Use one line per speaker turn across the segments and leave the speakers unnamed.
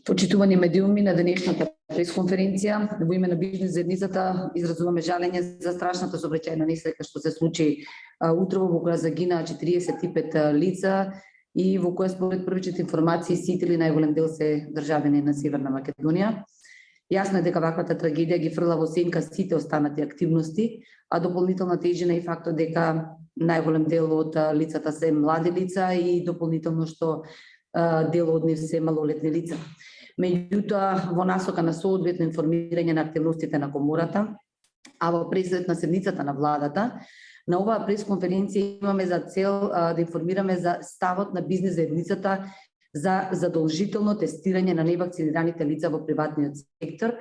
Почитувани медиуми, на денешната пресконференција во име на бизнес заедницата изразуваме жалење за страшната сообраќајна несреќа што се случи утрово, во која загинаа 45 лица и во која според првичните информации сите или најголем дел се државјани на Северна Македонија. Јасно е дека ваквата трагедија ги фрла во сенка сите останати активности, а дополнителна тежина и фактот дека најголем дел од лицата се млади лица и дополнително што дел од нив се малолетни лица. Меѓутоа, во насока на соодветно информирање на активностите на комората, а во пресед на седницата на владата, на оваа пресконференција имаме за цел да информираме за ставот на бизнес заедницата за задолжително тестирање на невакцинираните лица во приватниот сектор,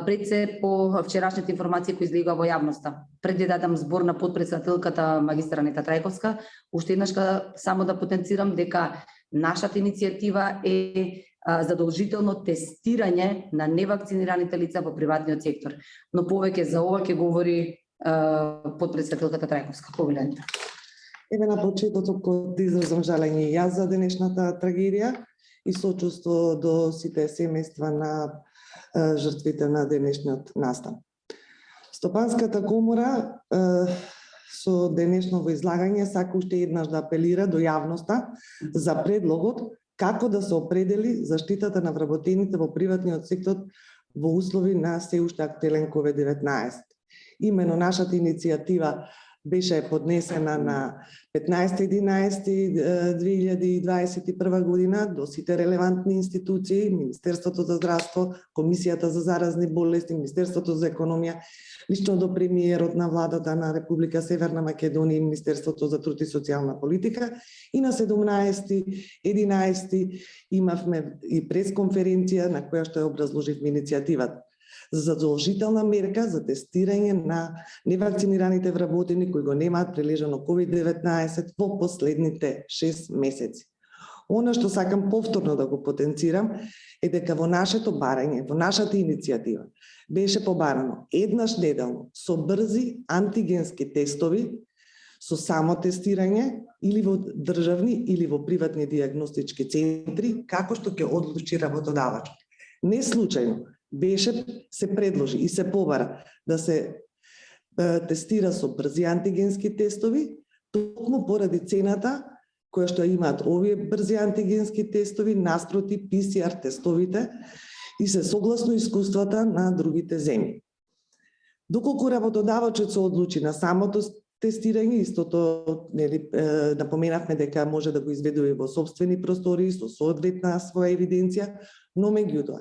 пред се по вчерашните информации кои излегоа во јавноста. Пред да дадам збор на потпредседателката магистра Анита Трајковска, уште еднаш само да потенцирам дека нашата иницијатива е задолжително тестирање на невакцинираните лица во приватниот сектор. Но повеќе за ова ќе говори потпредседателката Трајковска. Повелете.
Еве на почетокот да изразам жалење и јас за денешната трагедија и сочувство до сите семејства на жртвите на денешниот настан. Стопанската комора со денешново излагање сака уште еднаш да апелира до јавноста за предлогот како да се определи заштитата на вработените во приватниот сектор во услови на се уште актуелен COVID-19. Имено нашата иницијатива беше поднесена на 15.11.2021 година до сите релевантни институции, Министерството за здравство, Комисијата за заразни болести, Министерството за економија, лично до премиерот на владата на Република Северна Македонија и Министерството за труд и социјална политика. И на 17.11 имавме и пресконференција на која што ја образложивме иницијативата за задолжителна мерка за тестирање на невакцинираните вработени кои го немаат прележано COVID-19 во последните 6 месеци. Она што сакам повторно да го потенцирам е дека во нашето барање, во нашата иницијатива беше побарано еднаш неделно со брзи антигенски тестови со само тестирање или во државни или во приватни дијагностички центри, како што ќе одлучи работодавачот. Не случајно беше се предложи и се побара да се тестира со брзи антигенски тестови, токму поради цената која што имаат овие брзи антигенски тестови наспроти PCR тестовите и се согласно искуствата на другите земји. Доколку работодавачот се одлучи на самото тестирање, истото напоменавме дека може да го изведува во сопствени простори со соодветна своја евиденција, но меѓутоа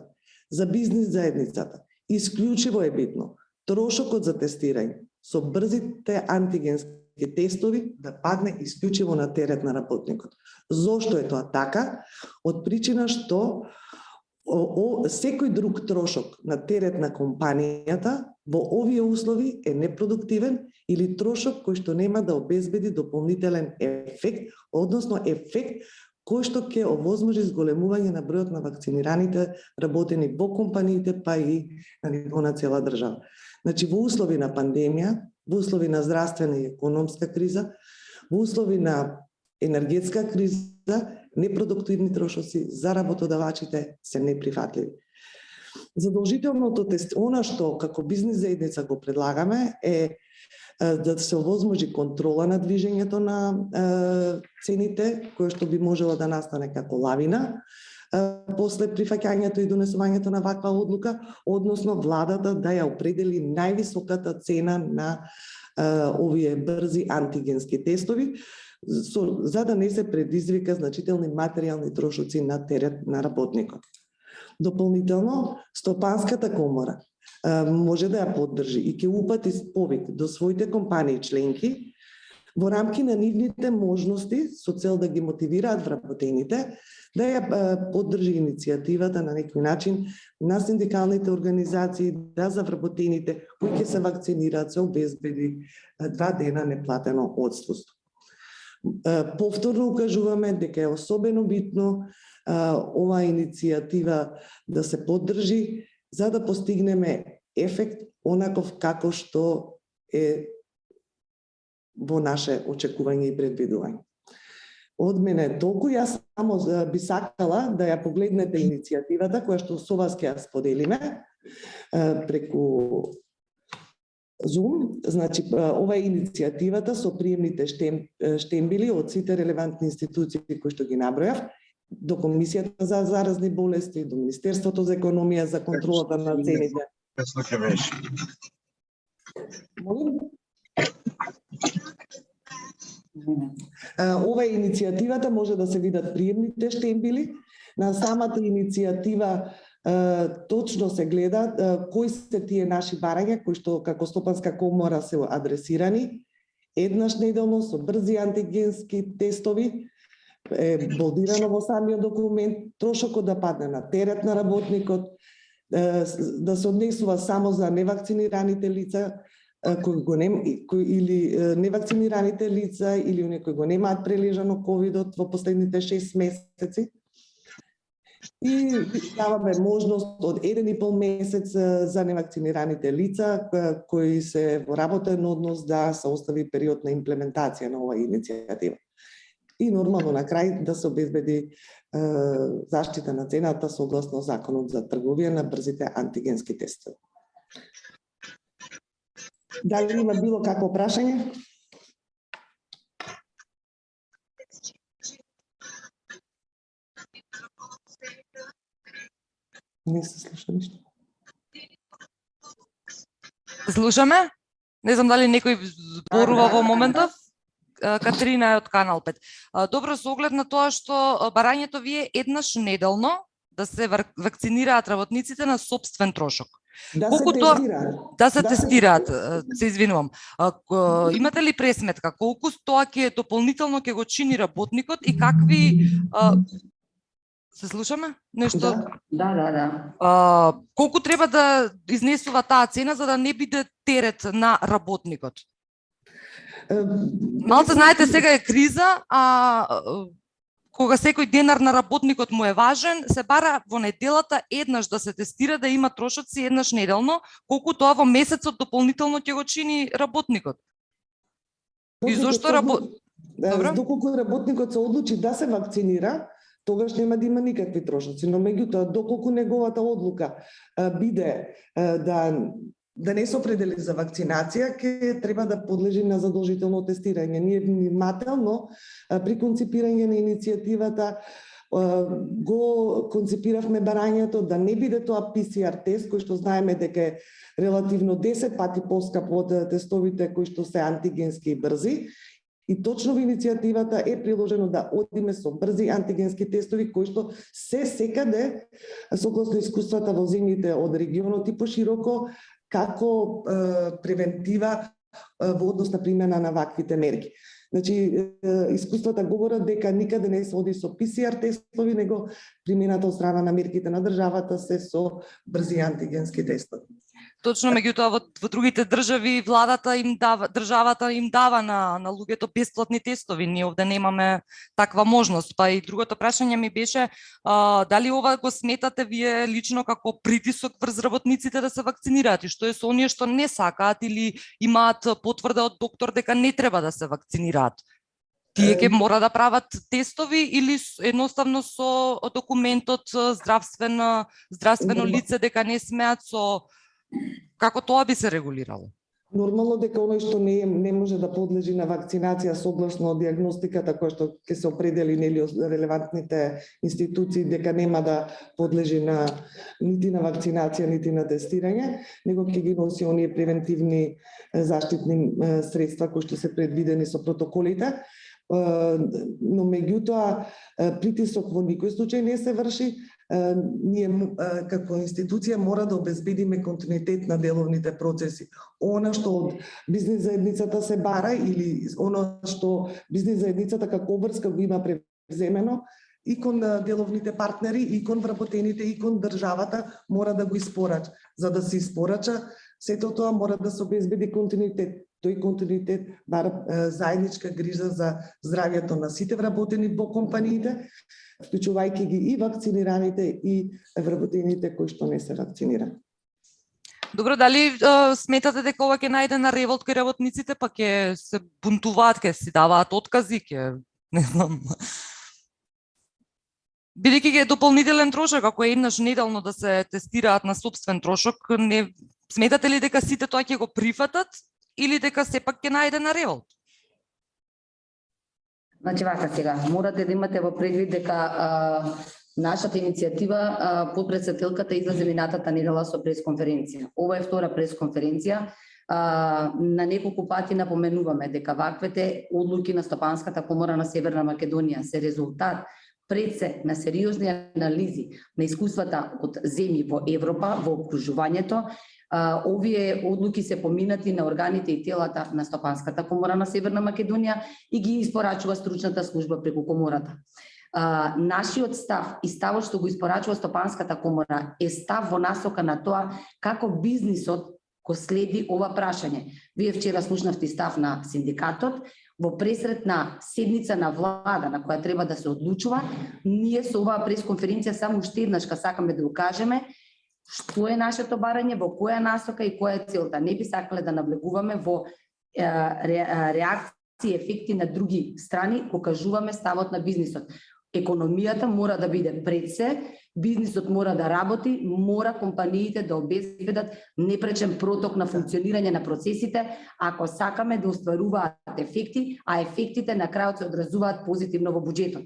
за бизнес заедницата исклучиво е битно трошокот за тестирање со брзите антигенски тестови да падне исклучиво на терет на работникот. Зошто е тоа така? Од причина што секој друг трошок на терет на компанијата во овие услови е непродуктивен или трошок кој што нема да обезбеди дополнителен ефект, односно ефект кој што ќе овозможи зголемување на бројот на вакцинираните работени во компаниите, па и на ниво на цела држава. Значи, во услови на пандемија, во услови на здравствена и економска криза, во услови на енергетска криза, непродуктивни трошоци за работодавачите се неприфатливи. Задолжителното она што како бизнес заедница го предлагаме е да се овозможи контрола на движењето на цените, која што би можела да настане како лавина после прифаќањето и донесувањето на ваква одлука, односно владата да ја определи највисоката цена на овие брзи антигенски тестови, за да не се предизвика значителни материјални трошоци на терет на работникот. Дополнително, Стопанската комора може да ја поддржи и ќе упати повик до своите компании членки во рамки на нивните можности со цел да ги мотивираат вработените да ја поддржи иницијативата на некој начин на синдикалните организации да за вработените кои ќе се вакцинираат се обезбеди 2 дена неплатено отсуство. Повторно укажуваме дека е особено битно оваа иницијатива да се поддржи за да постигнеме ефект онаков како што е во наше очекување и предвидување. Од мене толку. Јас само би сакала да ја погледнете иницијативата која што со вас ќе ја споделиме преку Zoom. Значи, ова е иницијативата со приемните штембили од сите релевантни институции кои што ги набројав, до Комисијата за заразни болести, до Министерството за економија, за контролата на цените. Молим? Ова е иницијативата, може да се видат приемните штембили. На самата иницијатива точно се гледа кои се тие наши барања кои што како Стопанска комора се адресирани еднаш неделно со брзи антигенски тестови. Е болдирано во самиот документ, трошокот да падне на терет на работникот, да се однесува само за невакцинираните лица или невакцинираните лица или оние кои го немаат прележано ковидот во последните 6 месеци. И даваме можност од 1,5 месец за невакцинираните лица кои се во работен однос да се остави период на имплементација на оваа иницијатива. И нормално на крај да се обезбеди заштита на цената согласно Законот за трговија на брзите антигенски тестови. Дали има било какво прашање? Не се слуша ништо.
Слушаме? Не знам дали некој зборува во моментов. Катерина е од Канал 5. Добро, со оглед на тоа што барањето ви е еднаш неделно да се вакцинираат работниците на сопствен трошок.
Да се тестираат.
Да се тестираат, се извинувам. Имате ли пресметка колку тоа ќе дополнително ќе го чини работникот и какви се слушаме? Нешто?
Да.
Колку треба да изнесува таа цена за да не биде терет на работникот? Малце знаете, сега е криза, кога секој денар на работникот му е важен, се бара во неделата еднаш да се тестира, да има трошоци еднаш неделно, колку тоа во месецот дополнително ќе го чини работникот. И зошто
доколку работникот се одлучи да се вакцинира, тогаш нема да има никакви трошоци, но меѓутоа доколку неговата одлука биде да не се определи за вакцинација, ќе треба да подлежи на задолжително тестирање. Ние внимателно при концепирање на иницијативата го концепиравме барањето да не биде тоа PCR тест, кој што знаеме дека е релативно 10 пати поскап од тестовите кои што се антигенски и брзи. И точно во иницијативата е приложено да одиме со брзи антигенски тестови кои што се секаде согласно искуствата во земјите од регионот и пошироко како превентива во однос на примена на ваквите мерки. Значи, искуствата говорат дека никаде не се оди со PCR тестови, него примената од страна на мерките на државата се со брзи антигенски тестови.
Точно, меѓутоа во другите држави државата им дава на луѓето бесплатни тестови. Ние овде немаме таква можност. Па и другото прашање ми беше дали ова го сметате вие лично како притисок врз работниците да се вакцинираат и што е со оние што не сакаат или имаат потврда од доктор дека не треба да се вакцинираат? Тие ќе мора да прават тестови или едноставно со документот здравствено лице дека не смеат со како тоа би се регулирало?
Нормално дека оној што не може да подлежи на вакцинација согласно диагностиката која што ќе се определи нели релевантните институции дека нема да подлежи на нити на вакцинација нити на тестирање, него ќе ги носи оние превентивни заштитни средства кои што се предвидени со протоколите. Но меѓутоа притисок во никој случај не се врши. Ние како институција мора да обезбедиме континуитет на деловните процеси. Она што од бизнис заедницата се бара или она што бизнис заедницата како обврска го има превземено и кон деловните партнери, и кон вработените, и кон државата мора да го испорача. За да се испорача, сето тоа мора да се обезбеди континуитет. Тој континуитет бара заедничка грижа за здравјето на сите вработени во компаниите, вклучувајќи ги и вакцинираните и вработените кои што не се вакцинирани.
Добро, дали сметате дека ова ќе најде на револт кај работниците, па ќе се бунтуваат, ќе си даваат откази, ќе не знам. Бидејќи е дополнителен трошок, ако е еднаш неделно да се тестираат на сопствен трошок, не сметате ли дека сите тоа ќе го прифатат или дека сепак ќе најде на револт?
Значи вака сега, морате да имате во предвид дека нашата иницијатива подпредседателката излезе минатата недела со пресконференција. Ова е втора пресконференција. На неколку пати напоменуваме дека ваквите одлуки на Стопанската комора на Северна Македонија се резултат пред се на сериозни анализи на искуствата од земји во Европа, во окружувањето. Овие одлуки се поминати на органите и телата на Стопанската комора на Северна Македонија и ги испорачува стручната служба преку комората. Нашиот став и ставот што го испорачува Стопанската комора е став во насока на тоа како бизнисот го следи ова прашање. Вие вчера слушнавте став на синдикатот, во пресретна седница на влада на која треба да се одлучува, ние со оваа пресконференција само уште еднаш сакаме да укажеме што е нашето барање, во која насока и која е целта. Не би сакале да навлегуваме во реакции и ефекти на други страни, кога кажуваме ставот на бизнисот. Економијата мора да биде пред се, бизнисот мора да работи, мора компаниите да обезбедат непречен проток на функционирање на процесите, ако сакаме да остваруваат ефекти, а ефектите на крајот се одразуваат позитивно во буџетот.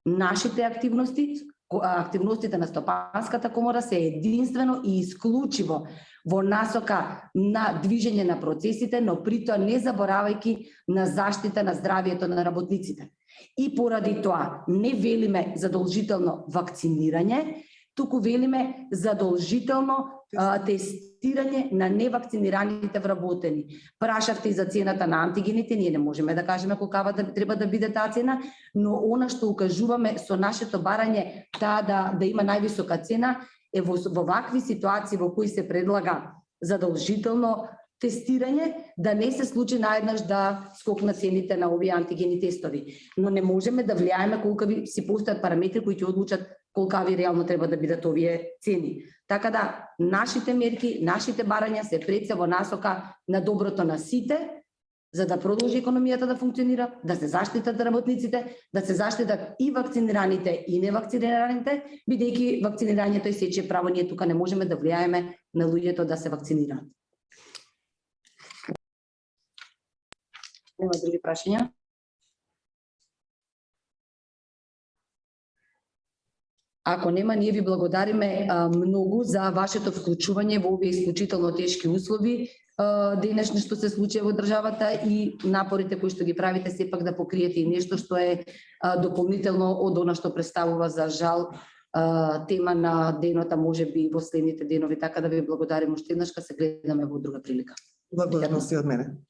Нашите активностите на Стопанската комора се единствено и исклучиво во насока на движење на процесите, но притоа не заборавајќи на заштита на здравието на работниците. И поради тоа не велиме задолжително вакцинирање, туку велиме задолжително тестирање на невакцинираните вработени. Прашавте и за цената на антигените, ние не можеме да кажеме колкава треба да биде таа цена, но она што укажуваме со нашето барање таа да има највисока цена е во вакви ситуации во кои се предлага задолжително тестирање, да не се случи наеднаш да скокнат цените на овие антигени тестови. Но не можеме да влијаеме колкави си постојат параметри кои ќе одлучат колкави реално треба да бидат овие цени. Така да, нашите мерки, нашите барања се пред се во насока на доброто на сите, за да продолжи економијата да функционира, да се заштитат работниците, да се заштитат и вакцинираните и невакцинираните, бидејќи вакцинирањето е сечие право, ние тука не можеме да влијаеме на луѓето да се вакцинираат. Нема други прашања? Ако нема, ние ви благодариме многу за вашето вклучување во овие исклучително тешки услови денешно што се случи во државата и напорите кои што ги правите сепак да покриете и нешто што е дополнително од она што представува за жал тема на денот, а можеби во следните денови. Така да ви благодариме уште еднаш, ка се гледаме во друга прилика.
Благодарности од мене.